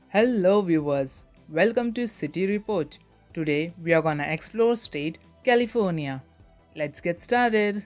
Hello viewers, welcome to City Report. Today we are gonna explore state California. Let's get started.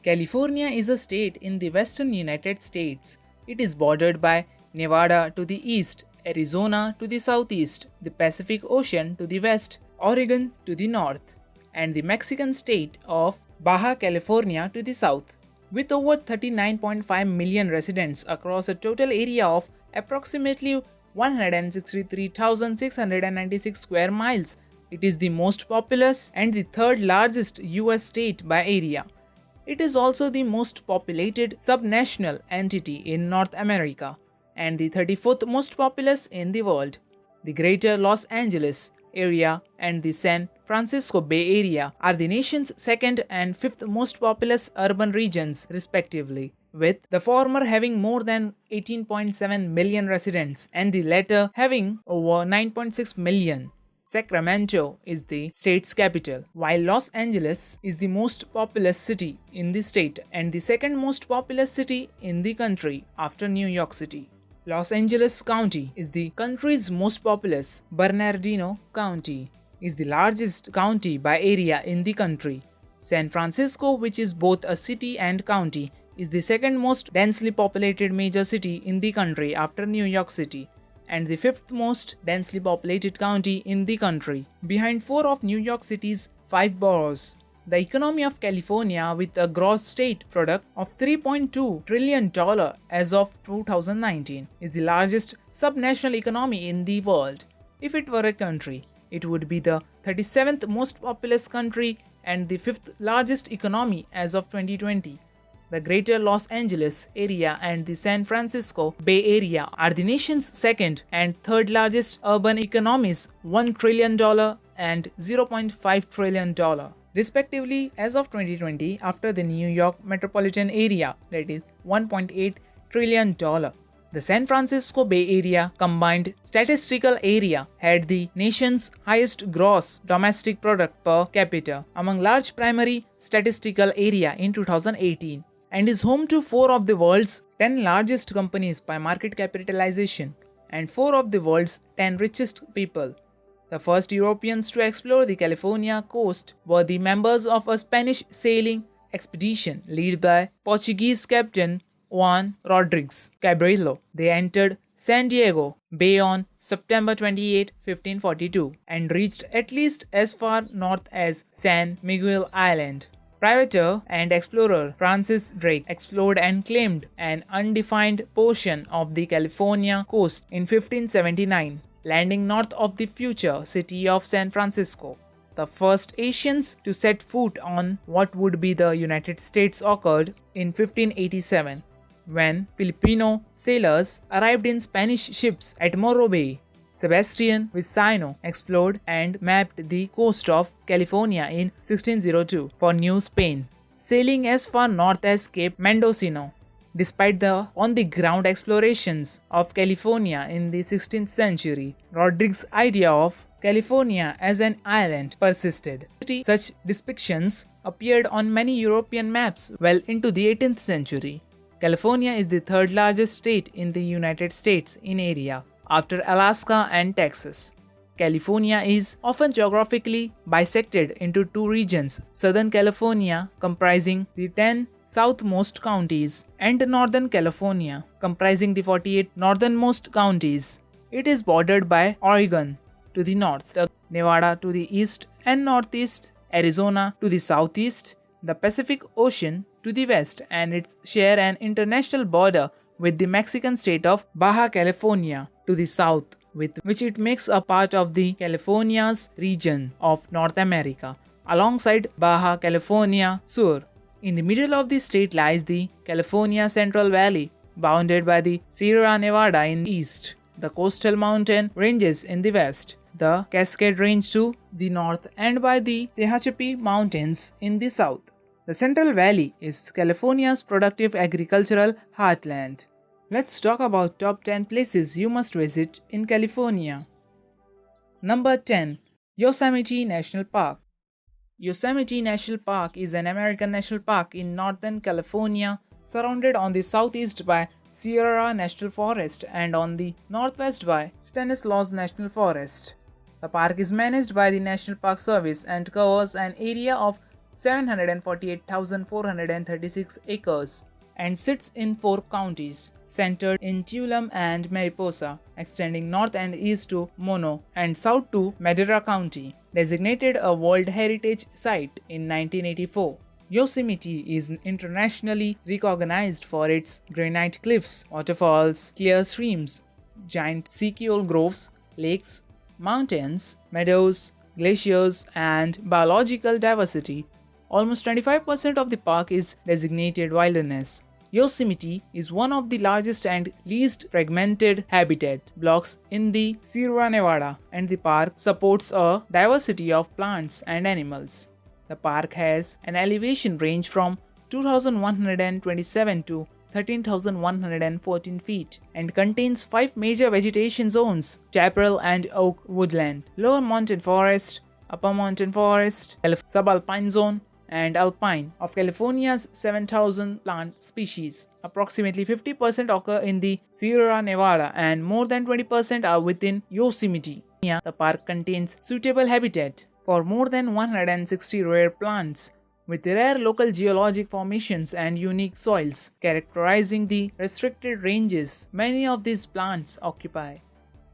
California is a state in the western United States. It is bordered by Nevada to the east, Arizona to the southeast, the Pacific Ocean to the west, Oregon to the north, and the Mexican state of Baja California to the south. With over 39.5 million residents across a total area of approximately 163,696 square miles, it is the most populous and the third largest US state by area. It is also the most populated subnational entity in North America and the 34th most populous in the world. The Greater Los Angeles area and the San Francisco Bay Area are the nation's second and fifth most populous urban regions, respectively, with the former having more than 18.7 million residents and the latter having over 9.6 million. Sacramento is the state's capital, while Los Angeles is the most populous city in the state and the second most populous city in the country after New York City. Los Angeles County is the country's most populous. Bernardino County is the largest county by area in the country. San Francisco, which is both a city and county, is the second most densely populated major city in the country after New York City and the fifth most densely populated county in the country, behind four of New York City's five boroughs. The economy of California, with a gross state product of $3.2 trillion as of 2019, is the largest subnational economy in the world. If it were a country, it would be the 37th most populous country and the fifth largest economy as of 2020. The Greater Los Angeles area and the San Francisco Bay Area are the nation's second and third largest urban economies, $1 trillion and $0.5 trillion, respectively, as of 2020, after the New York metropolitan area, that is $1.8 trillion. The San Francisco Bay Area combined statistical area had the nation's highest gross domestic product per capita among large primary statistical area in 2018 and is home to four of the world's 10 largest companies by market capitalization and four of the world's 10 richest people. The first Europeans to explore the California coast were the members of a Spanish sailing expedition led by Portuguese captain Juan Rodrigues Cabrillo. They entered San Diego Bay on September 28, 1542 and reached at least as far north as San Miguel Island. Privateer and explorer Francis Drake explored and claimed an undefined portion of the California coast in 1579, landing north of the future city of San Francisco. The first Asians to set foot on what would be the United States occurred in 1587, when Filipino sailors arrived in Spanish ships at Morro Bay. Sebastian Vizcaino explored and mapped the coast of California in 1602 for New Spain, sailing as far north as Cape Mendocino. Despite the on-the-ground explorations of California in the 16th century, Rodrigues' idea of California as an island persisted. Such depictions appeared on many European maps well into the 18th century. California is the third largest state in the United States in area, after Alaska and Texas. California is often geographically bisected into two regions, Southern California comprising the 10 southmost counties and Northern California comprising the 48 northernmost counties. It is bordered by Oregon to the north, Nevada to the east and northeast, Arizona to the southeast, the Pacific Ocean to the west, and it shares an international border with the Mexican state of Baja California to the south, with which it makes a part of the Californias region of North America, alongside Baja California Sur. In the middle of the state lies the California Central Valley, bounded by the Sierra Nevada in the east, the coastal mountain ranges in the west, the Cascade Range to the north, and by the Tehachapi Mountains in the south. The Central Valley is California's productive agricultural heartland. Let's talk about top 10 places you must visit in California. Number 10. Yosemite National Park. Yosemite National Park is an American national park in Northern California, surrounded on the southeast by Sierra National Forest and on the northwest by Stanislaus National Forest. The park is managed by the National Park Service and covers an area of 748,436 acres and sits in 4 counties, centered in Tuolumne and Mariposa, extending north and east to Mono and south to Madera County. Designated a World Heritage Site in 1984. Yosemite is internationally recognized for its granite cliffs, waterfalls, clear streams, giant sequoia groves, lakes, mountains, meadows, glaciers, and biological diversity. Almost 25% of the park is designated wilderness. Yosemite is one of the largest and least fragmented habitat blocks in the Sierra Nevada, and the park supports a diversity of plants and animals. The park has an elevation range from 2,127 to 13,114 feet and contains 5 major vegetation zones: chaparral and oak woodland, lower mountain forest, upper mountain forest, subalpine zone, and alpine. Of California's 7,000 plant species, approximately 50% occur in the Sierra Nevada and more than 20% are within Yosemite. The park contains suitable habitat for more than 160 rare plants, with rare local geologic formations and unique soils characterizing the restricted ranges many of these plants occupy.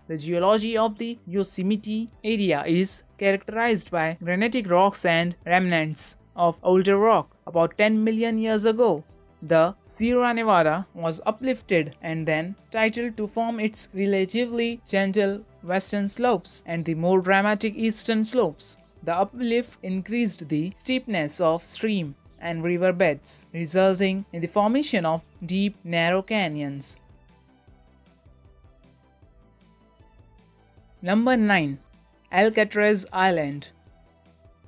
The geology of the Yosemite area is characterized by granitic rocks and remnants of older rock. About 10 million years ago, the Sierra Nevada was uplifted and then titled to form its relatively gentle western slopes and the more dramatic eastern slopes. The uplift increased the steepness of stream and river beds, resulting in the formation of deep, narrow canyons. Number 9. Alcatraz Island.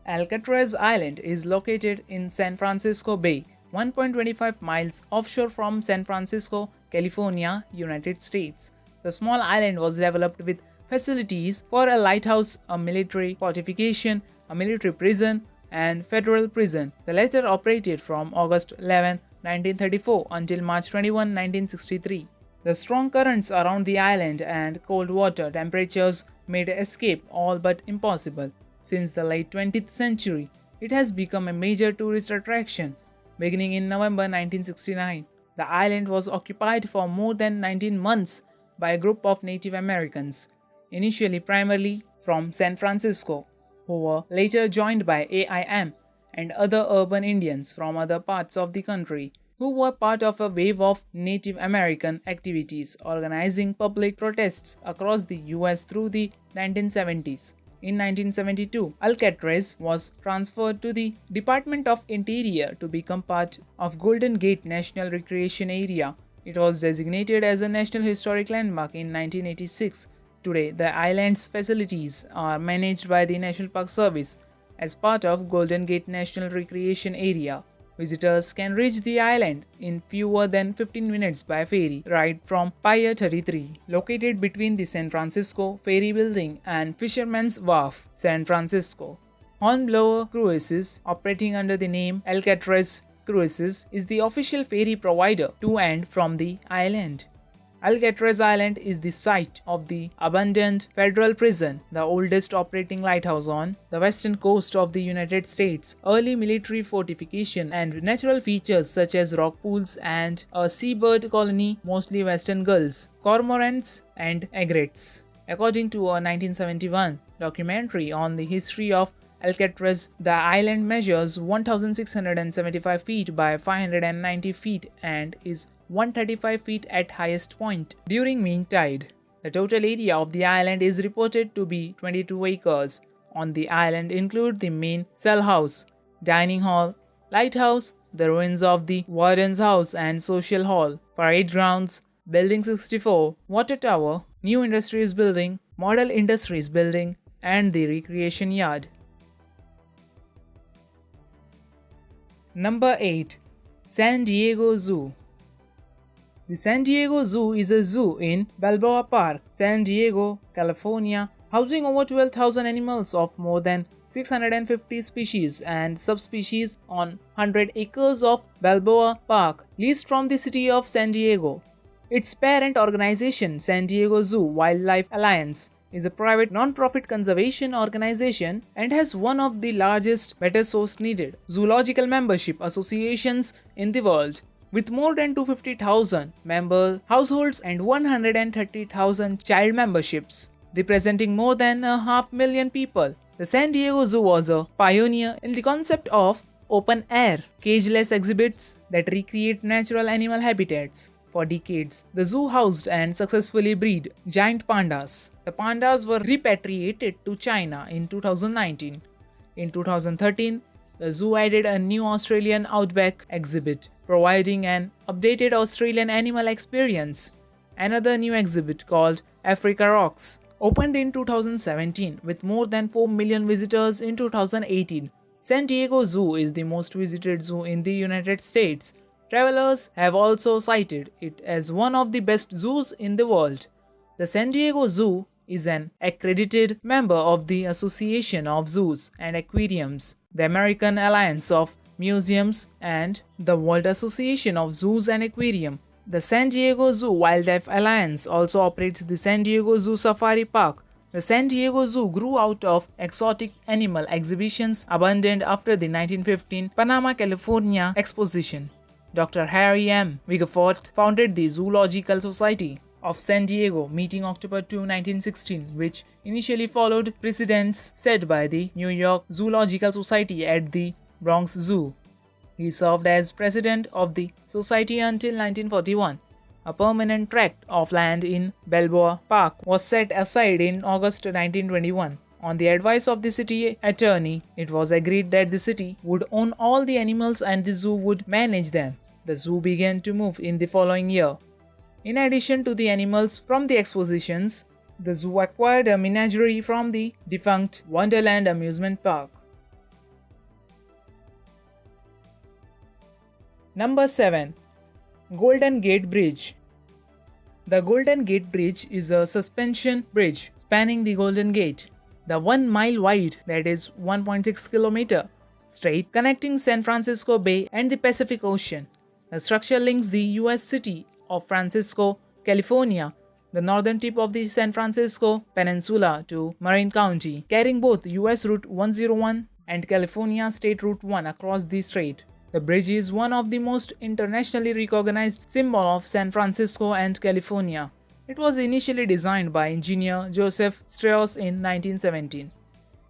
Alcatraz Island is located in San Francisco Bay, 1.25 miles offshore from San Francisco, California, United States. The small island was developed with facilities for a lighthouse, a military fortification, a military prison, and federal prison. The latter operated from August 11, 1934 until March 21, 1963. The strong currents around the island and cold water temperatures made escape all but impossible. Since the late 20th century, it has become a major tourist attraction. Beginning in November 1969, the island was occupied for more than 19 months by a group of Native Americans, initially primarily from San Francisco, who were later joined by AIM and other urban Indians from other parts of the country, who were part of a wave of Native American activities organizing public protests across the US through the 1970s. In 1972, Alcatraz was transferred to the Department of Interior to become part of Golden Gate National Recreation Area. It was designated as a National Historic Landmark in 1986. Today, the island's facilities are managed by the National Park Service as part of Golden Gate National Recreation Area. Visitors can reach the island in fewer than 15 minutes by ferry ride from Pier 33, located between the San Francisco Ferry Building and Fisherman's Wharf, San Francisco. Hornblower Cruises, operating under the name Alcatraz Cruises, is the official ferry provider to and from the island. Alcatraz Island is the site of the abandoned federal prison, the oldest operating lighthouse on the western coast of the United States, early military fortification, and natural features such as rock pools and a seabird colony, mostly western gulls, cormorants, and egrets. According to a 1971 documentary on the history of Alcatraz, the island measures 1,675 feet by 590 feet and is 135 feet at highest point during mean tide. The total area of the island is reported to be 22 acres. On the island include the main cell house, dining hall, lighthouse, the ruins of the warden's house and social hall, parade grounds, building 64, water tower, new industries building, model industries building, and the recreation yard. Number 8. San Diego Zoo. The San Diego Zoo is a zoo in Balboa Park, San Diego, California, housing over 12,000 animals of more than 650 species and subspecies on 100 acres of Balboa Park, leased from the city of San Diego. Its parent organization, San Diego Zoo Wildlife Alliance, is a private non-profit conservation organization and has one of the largest, better source needed zoological membership associations in the world. With more than 250,000 member households and 130,000 child memberships, representing more than 500,000 people, the San Diego Zoo was a pioneer in the concept of open-air, cageless exhibits that recreate natural animal habitats. For decades, the zoo housed and successfully bred giant pandas. The pandas were repatriated to China in 2019. In 2013, the zoo added a new Australian outback exhibit, providing an updated Australian animal experience. Another new exhibit called Africa Rocks opened in 2017 with more than 4 million visitors in 2018. San Diego Zoo is the most visited zoo in the United States. Travelers have also cited it as one of the best zoos in the world. The San Diego Zoo is an accredited member of the Association of Zoos and Aquariums, the American Alliance of Museums, and the World Association of Zoos and Aquarium. The San Diego Zoo Wildlife Alliance also operates the San Diego Zoo Safari Park. The San Diego Zoo grew out of exotic animal exhibitions abandoned after the 1915 Panama, California Exposition. Dr. Harry M. Wigefort founded the Zoological Society of San Diego, meeting October 2, 1916, which initially followed precedents set by the New York Zoological Society at the Bronx Zoo. He served as president of the society until 1941. A permanent tract of land in Balboa Park was set aside in August 1921. On the advice of the city attorney, it was agreed that the city would own all the animals and the zoo would manage them. The zoo began to move in the following year. In addition to the animals from the expositions, the zoo acquired a menagerie from the defunct Wonderland amusement park. Number 7. Golden Gate Bridge. The Golden Gate Bridge is a suspension bridge spanning the Golden Gate, the 1 mile wide, that is 1.6 kilometer, straight connecting San Francisco Bay and the Pacific Ocean. The structure links the US city of Francisco, California, the northern tip of the San Francisco Peninsula, to Marin County, carrying both US Route 101 and California State Route 1 across the strait. The bridge is one of the most internationally recognized symbols of San Francisco and California. It was initially designed by engineer Joseph Strauss in 1917.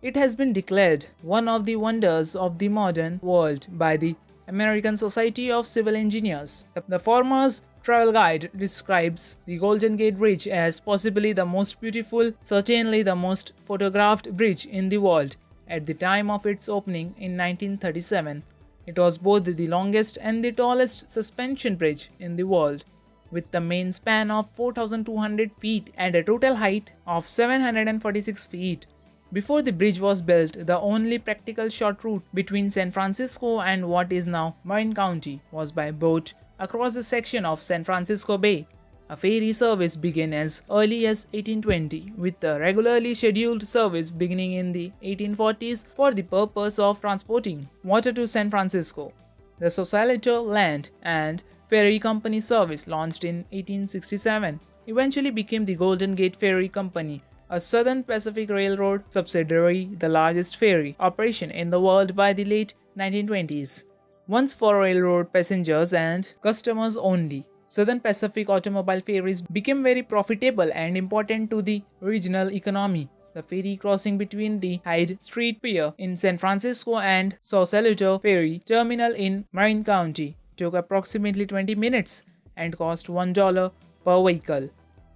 It has been declared one of the wonders of the modern world by the American Society of Civil Engineers. The Farmer's Travel Guide describes the Golden Gate Bridge as possibly the most beautiful, certainly the most photographed bridge in the world. At the time of its opening in 1937, it was both the longest and the tallest suspension bridge in the world, with the main span of 4,200 feet and a total height of 746 feet. Before the bridge was built, the only practical short route between San Francisco and what is now Marin County was by boat across a section of San Francisco Bay. A ferry service began as early as 1820, with a regularly scheduled service beginning in the 1840s for the purpose of transporting water to San Francisco. The Sausalito Land and Ferry Company service, launched in 1867, eventually became the Golden Gate Ferry Company, a Southern Pacific Railroad subsidiary, the largest ferry operation in the world by the late 1920s. Once for railroad passengers and customers only, Southern Pacific automobile ferries became very profitable and important to the regional economy. The ferry crossing between the Hyde Street Pier in San Francisco and Sausalito Ferry Terminal in Marin County took approximately 20 minutes and cost $1 per vehicle,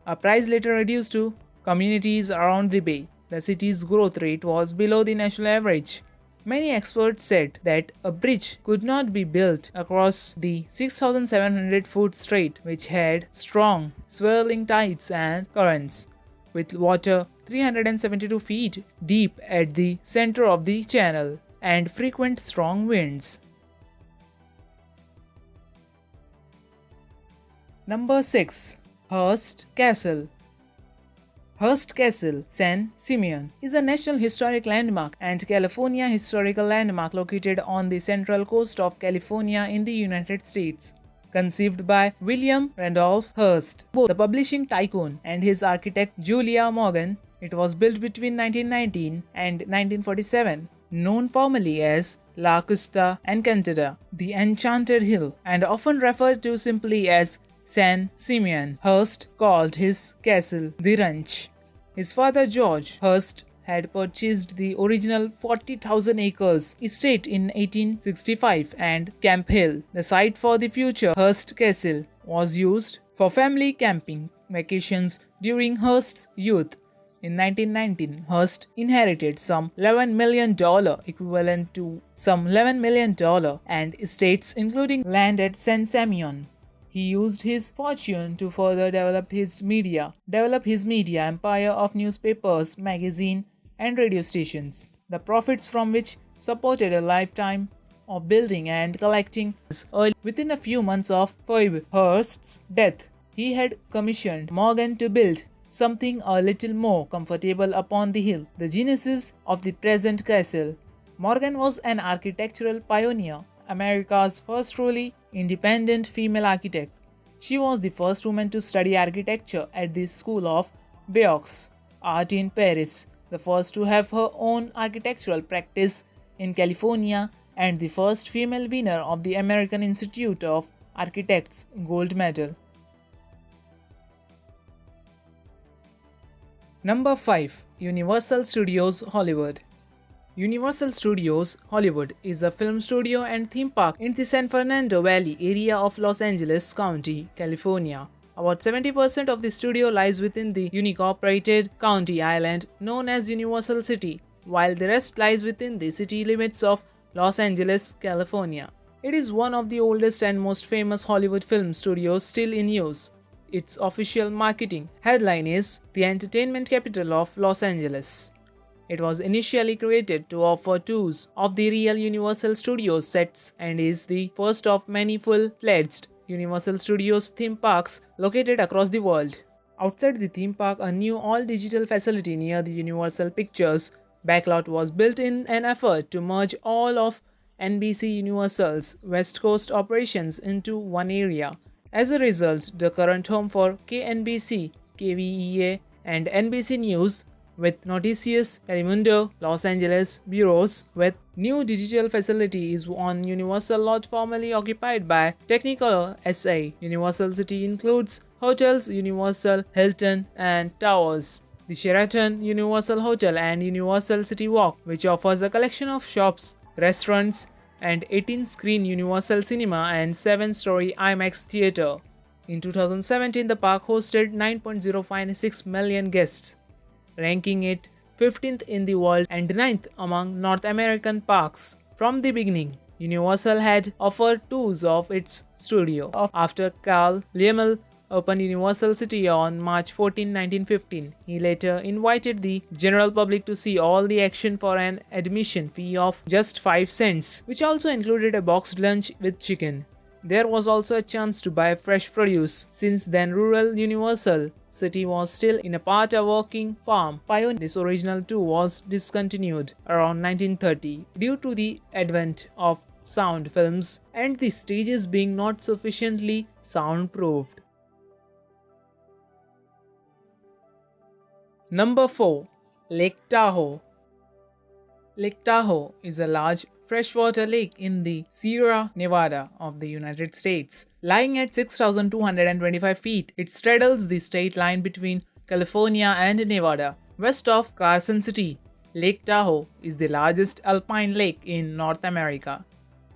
a price later reduced to communities around the bay. The city's growth rate was below the national average. Many experts said that a bridge could not be built across the 6,700-foot strait, which had strong, swirling tides and currents, with water 372 feet deep at the center of the channel and frequent strong winds. Number 6. Hearst Castle. Hearst Castle, San Simeon, is a National Historic Landmark and California Historical Landmark located on the central coast of California in the United States. conceived by William Randolph Hearst, both the publishing tycoon and his architect Julia Morgan. It was built between 1919 and 1947, known formally as La Cuesta Encantada, the Enchanted Hill, and often referred to simply as San Simeon. Hearst called his castle the Ranch. His father George Hearst had purchased the original 40,000 acres estate in 1865, and Camp Hill, the site for the future Hearst Castle, was used for family camping vacations during Hearst's youth. In 1919, Hearst inherited some $11 million, equivalent to some $11 million, and estates including land at San Simeon. He used his fortune to further develop his media empire of newspapers, magazine, and radio stations, the profits from which supported a lifetime of building and collecting. Within a few months of Phoebe Hearst's death, he had commissioned Morgan to build something a little more comfortable upon the hill, the genesis of the present castle. Morgan was an architectural pioneer, America's first truly independent female architect. She was the first woman to study architecture at the School of Beaux Arts in Paris, the first to have her own architectural practice in California, and the first female winner of the American Institute of Architects Gold Medal. Number 5. Universal Studios Hollywood. Universal Studios Hollywood is a film studio and theme park in the San Fernando Valley area of Los Angeles County, California. About 70% of the studio lies within the unincorporated county island known as Universal City, while the rest lies within the city limits of Los Angeles, California. It is one of the oldest and most famous Hollywood film studios still in use. Its official marketing headline is the entertainment capital of Los Angeles. It was initially created to offer tours of the real Universal Studios sets and is the first of many full-fledged Universal Studios theme parks located across the world. Outside the theme park, a new all-digital facility near the Universal Pictures backlot was built in an effort to merge all of NBC Universal's West Coast operations into one area. As a result, the current home for KNBC, KVEA, and NBC News, with Noticias Telemundo Los Angeles bureaus, with new digital facility is on Universal lot formerly occupied by Technicolor SA. Universal City includes hotels Universal Hilton and Towers, the Sheraton Universal Hotel, and Universal City Walk, which offers a collection of shops, restaurants, and 18-screen Universal Cinema and 7-story IMAX theater. In 2017, the park hosted 9.056 million guests, ranking it 15th in the world and 9th among North American parks. From the beginning, Universal had offered tours of its studio. After Carl Laemmle opened Universal City on March 14, 1915, he later invited the general public to see all the action for an admission fee of just 5 cents, which also included a boxed lunch with chicken. There was also a chance to buy fresh produce. Since then, rural Universal City was still in a part a working farm. This original tour was discontinued around 1930 due to the advent of sound films and the stages being not sufficiently soundproofed. Number 4. Lake Tahoe. Lake Tahoe is a large freshwater lake in the Sierra Nevada of the United States. Lying at 6,225 feet, it straddles the state line between California and Nevada, west of Carson City. Lake Tahoe is the largest alpine lake in North America,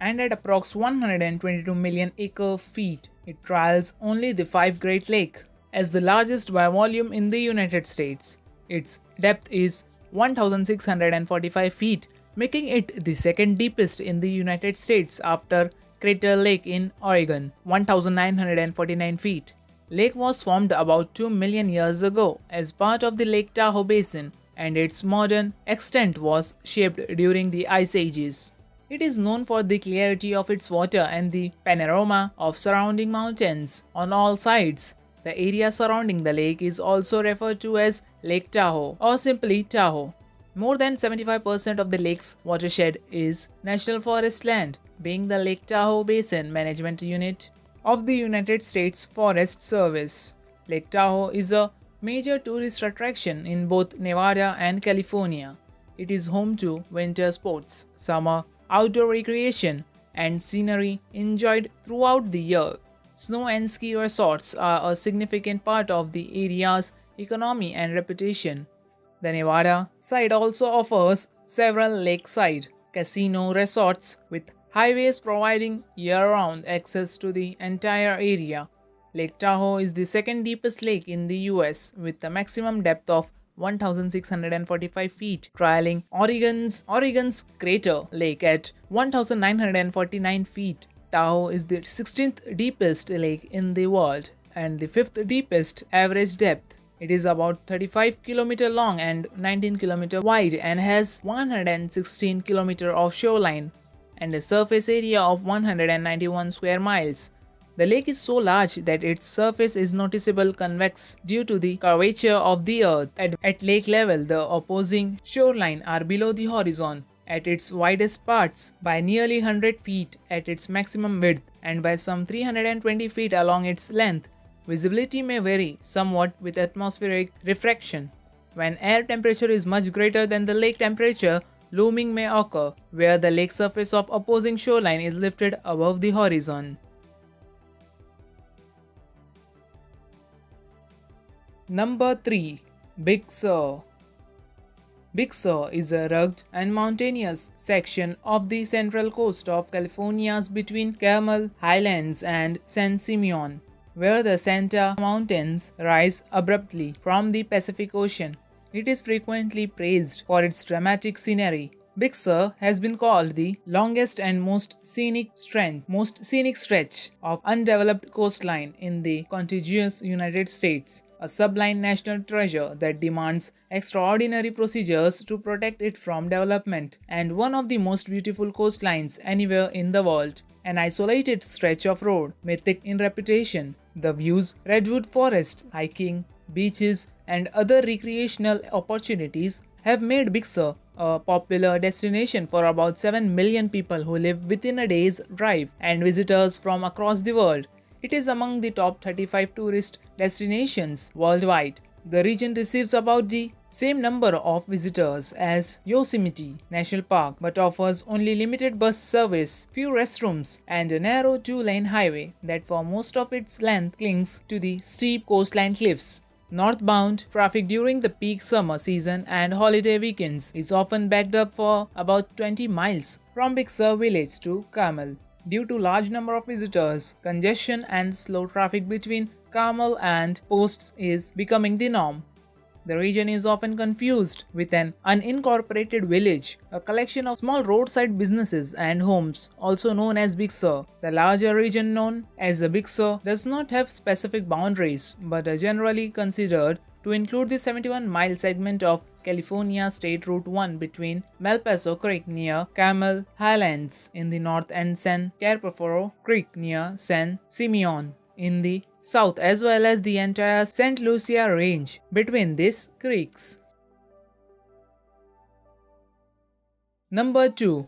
and at approx 122 million acre-feet, it trails only the 5 Great Lake. As the largest by volume in the United States, its depth is 1,645 feet, making it the second deepest in the United States after Crater Lake in Oregon, 1,949 feet. Lake was formed about 2 million years ago as part of the Lake Tahoe Basin, and its modern extent was shaped during the Ice Ages. It is known for the clarity of its water and the panorama of surrounding mountains on all sides. The area surrounding the lake is also referred to as Lake Tahoe or simply Tahoe. More than 75% of the lake's watershed is National Forest land, being the Lake Tahoe Basin Management Unit of the United States Forest Service. Lake Tahoe is a major tourist attraction in both Nevada and California. It is home to winter sports, summer outdoor recreation, and scenery enjoyed throughout the year. Snow and ski resorts are a significant part of the area's economy and reputation. The Nevada side also offers several lakeside casino resorts with highways providing year-round access to the entire area. Lake Tahoe is the second deepest lake in the US with a maximum depth of 1,645 feet, trailing Oregon's Crater Lake at 1,949 feet. Tahoe is the 16th deepest lake in the world and the 5th deepest average depth. It is about 35 km long and 19 km wide and has 116 km of shoreline and a surface area of 191 square miles. The lake is so large that its surface is noticeably convex due to the curvature of the earth. At lake level, the opposing shoreline are below the horizon at its widest parts by nearly 100 feet at its maximum width and by some 320 feet along its length. Visibility may vary somewhat with atmospheric refraction. When air temperature is much greater than the lake temperature, looming may occur, where the lake surface of opposing shoreline is lifted above the horizon. Number 3. Big Sur. Big Sur is a rugged and mountainous section of the central coast of California's between Carmel Highlands and San Simeon, where the Santa Mountains rise abruptly from the Pacific Ocean. It is frequently praised for its dramatic scenery. Big Sur has been called the longest and most scenic stretch of undeveloped coastline in the contiguous United States, a sublime national treasure that demands extraordinary procedures to protect it from development, and one of the most beautiful coastlines anywhere in the world. An isolated stretch of road, mythic in reputation, the views, redwood forests, hiking, beaches, and other recreational opportunities have made Big Sur a popular destination for about 7 million people who live within a day's drive and visitors from across the world. It is among the top 35 tourist destinations worldwide. The region receives about the same number of visitors as Yosemite National Park but offers only limited bus service, few restrooms, and a narrow two-lane highway that for most of its length clings to the steep coastline cliffs. Northbound traffic during the peak summer season and holiday weekends is often backed up for about 20 miles from Big Sur village to Carmel. Due to large number of visitors, congestion and slow traffic between Carmel and Posts is becoming the norm. The region is often confused with an unincorporated village, a collection of small roadside businesses and homes, also known as Big Sur. The larger region known as the Big Sur does not have specific boundaries, but are generally considered to include the 71-mile segment of California State Route 1 between Malpaso Creek near Carmel Highlands in the north and San Carpoforo Creek near San Simeon in the south, as well as the entire St. Lucia Range between these creeks. Number 2.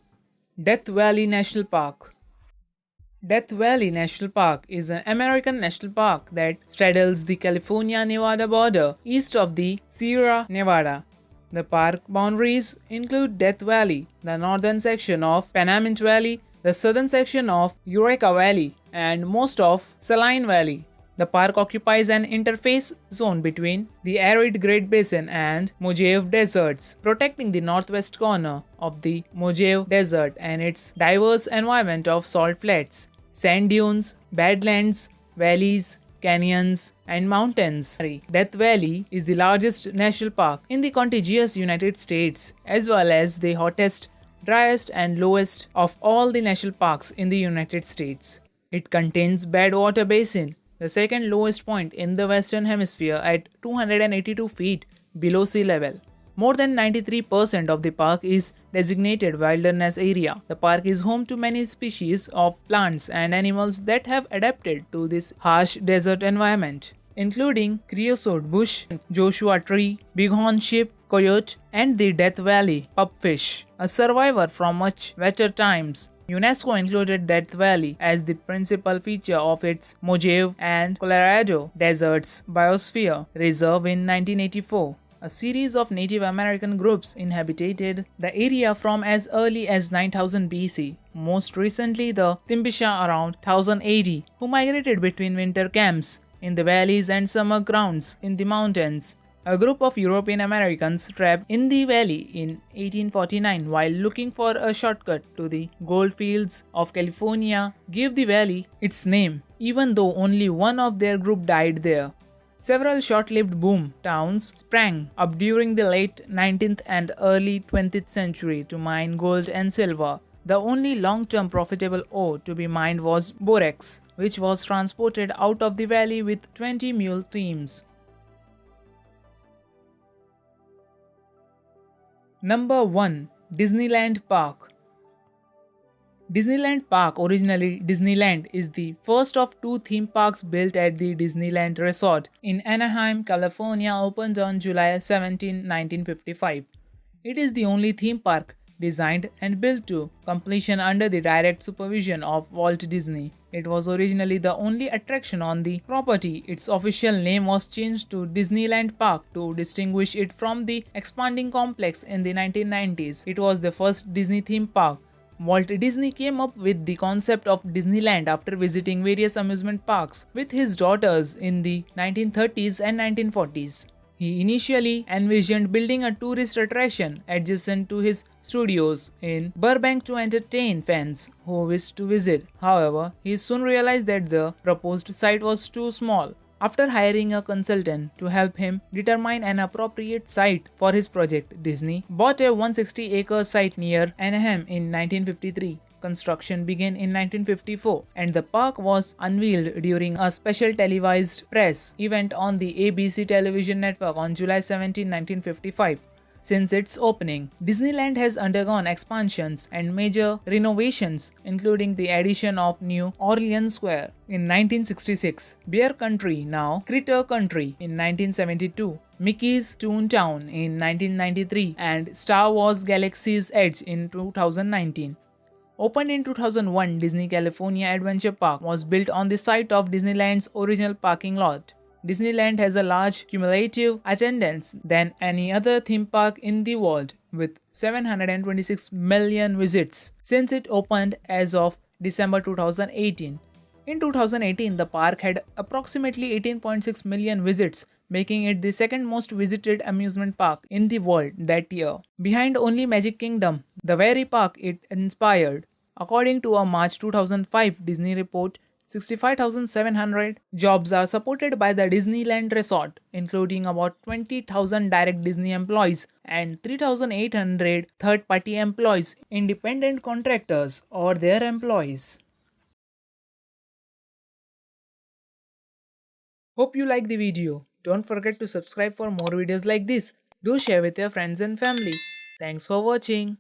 Death Valley National Park. Death Valley National Park is an American national park that straddles the California-Nevada border east of the Sierra Nevada. The park boundaries include Death Valley, the northern section of Panamint Valley, the southern section of Eureka Valley, and most of Saline Valley. The park occupies an interface zone between the arid Great Basin and Mojave Deserts, protecting the northwest corner of the Mojave Desert and its diverse environment of salt flats, sand dunes, badlands, valleys, canyons, and mountains. Death Valley is the largest national park in the contiguous United States, as well as the hottest, driest, and lowest of all the national parks in the United States. It contains Badwater Basin, the second lowest point in the Western Hemisphere at 282 feet below sea level. More than 93% of the park is designated wilderness area. The park is home to many species of plants and animals that have adapted to this harsh desert environment, including creosote bush, Joshua tree, bighorn sheep, coyote, and the Death Valley pupfish, a survivor from much wetter times. UNESCO included Death Valley as the principal feature of its Mojave and Colorado Deserts Biosphere Reserve in 1984. A series of Native American groups inhabited the area from as early as 9000 BC, most recently the Timbisha around 1000 AD, who migrated between winter camps in the valleys and summer grounds in the mountains. A group of European Americans trapped in the valley in 1849 while looking for a shortcut to the gold fields of California gave the valley its name, even though only one of their group died there. Several short-lived boom towns sprang up during the late 19th and early 20th century to mine gold and silver. The only long-term profitable ore to be mined was borax, which was transported out of the valley with 20 mule teams. Number 1. Disneyland Park. Disneyland Park, originally Disneyland, is the first of two theme parks built at the Disneyland Resort in Anaheim, California, opened on July 17, 1955. It is the only theme park designed and built to completion under the direct supervision of Walt Disney. It was originally the only attraction on the property. Its official name was changed to Disneyland Park to distinguish it from the expanding complex in the 1990s. It was the first Disney theme park. Walt Disney came up with the concept of Disneyland after visiting various amusement parks with his daughters in the 1930s and 1940s. He initially envisioned building a tourist attraction adjacent to his studios in Burbank to entertain fans who wished to visit. However, he soon realized that the proposed site was too small. After hiring a consultant to help him determine an appropriate site for his project, Disney bought a 160-acre site near Anaheim in 1953. Construction began in 1954 and the park was unveiled during a special televised press event on the ABC television network on July 17, 1955. Since its opening, Disneyland has undergone expansions and major renovations, including the addition of New Orleans Square in 1966, Bear Country, now Critter Country, in 1972, Mickey's Toontown in 1993, and Star Wars Galaxy's Edge in 2019. Opened in 2001, Disney California Adventure Park was built on the site of Disneyland's original parking lot. Disneyland has a large cumulative attendance than any other theme park in the world, with 726 million visits since it opened as of December 2018. In 2018, the park had approximately 18.6 million visits, making it the second most visited amusement park in the world that year, behind only Magic Kingdom, the very park it inspired. According to a March 2005 Disney report, 65,700 jobs are supported by the Disneyland Resort, including about 20,000 direct Disney employees and 3,800 third-party employees, independent contractors, or their employees. Hope you like the video. Don't forget to subscribe for more videos like this. Do share with your friends and family. Thanks for watching.